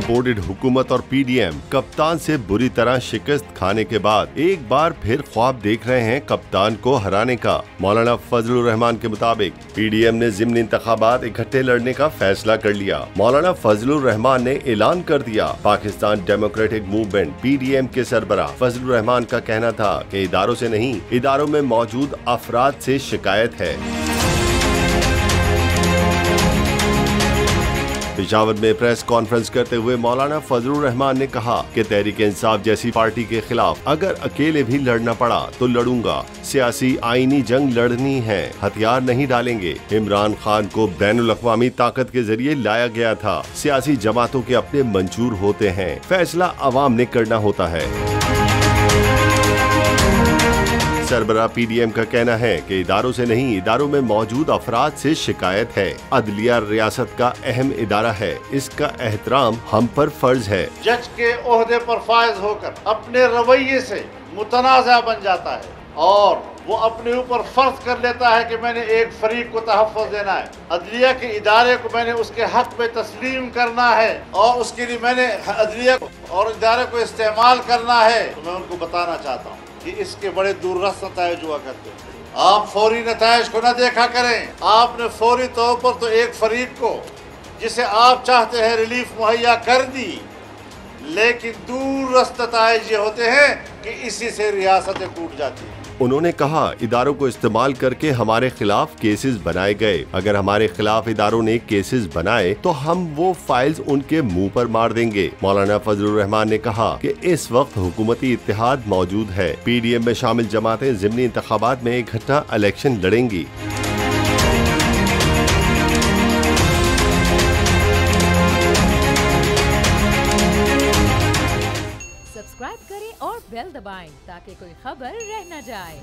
Imported हुकूमत और PDM कप्तान से बुरी तरह शिकस्त खाने के बाद एक बार फिर ख्वाब देख रहे हैं कप्तान को हराने का। मौलाना फजलुर रहमान के मुताबिक पीडीएम ने ज़िमनी इंतखाबात इकट्ठे लड़ने का फैसला कर लिया। मौलाना फजलुर रहमान ने ऐलान कर दिया। पाकिस्तान डेमोक्रेटिक मूवमेंट पीडीएम के सरबराह फजलुर रहमान का कहना था कि इदारों से नहीं, इदारों में मौजूद अफराद से शिकायत है। पेशावर में प्रेस कॉन्फ्रेंस करते हुए मौलाना फजलुर रहमान ने कहा कि तहरीक इंसाफ जैसी पार्टी के खिलाफ अगर अकेले भी लड़ना पड़ा तो लड़ूंगा। सियासी आईनी जंग लड़नी है, हथियार नहीं डालेंगे। इमरान खान को बैनुल अक़वामी ताकत के जरिए लाया गया था। सियासी जमातों के अपने मंशूर होते हैं, फैसला अवाम ने करना होता है। सरबराह पीडीएम का कहना है कि इदारों से नहीं, इदारों में मौजूद अफराद से शिकायत है। अदलिया रियासत का अहम इदारा है, इसका एहतराम हम पर फर्ज है। जज के ओहदे पर फायज होकर अपने रवैये से मुतनाज़ा बन जाता है और वो अपने ऊपर फर्ज कर लेता है कि मैंने एक फरीक को तहफ़्फ़ुज़ देना है, अदलिया के इदारे को मैंने उसके हक में तस्लीम करना है और उसके लिए मैंने अदलिया और इदारे को इस्तेमाल करना है। तो मैं उनको बताना चाहता हूँ कि इसके बड़े दूररस्त नताइज हुआ करते हैं। आप फौरी नताइज को न देखा करें। आपने फौरी तौर पर तो एक फरीक को जिसे आप चाहते हैं रिलीफ मुहैया कर दी, लेकिन दूररस्त नताइज ये होते हैं कि इसी से रियासतें टूट जाती हैं। उन्होंने कहा, इदारों को इस्तेमाल करके हमारे खिलाफ केसेस बनाए गए। अगर हमारे खिलाफ इदारों ने केसेस बनाए तो हम वो फाइल्स उनके मुंह पर मार देंगे। मौलाना फजलुर रहमान ने कहा कि इस वक्त हुकूमती इत्तेहाद मौजूद है। पीडीएम में शामिल जमातें ज़िमनी इंतखाबात में इकट्ठा इलेक्शन लड़ेंगी। सब्सक्राइब करें और बेल दबाएं ताकि कोई खबर रह न जाए।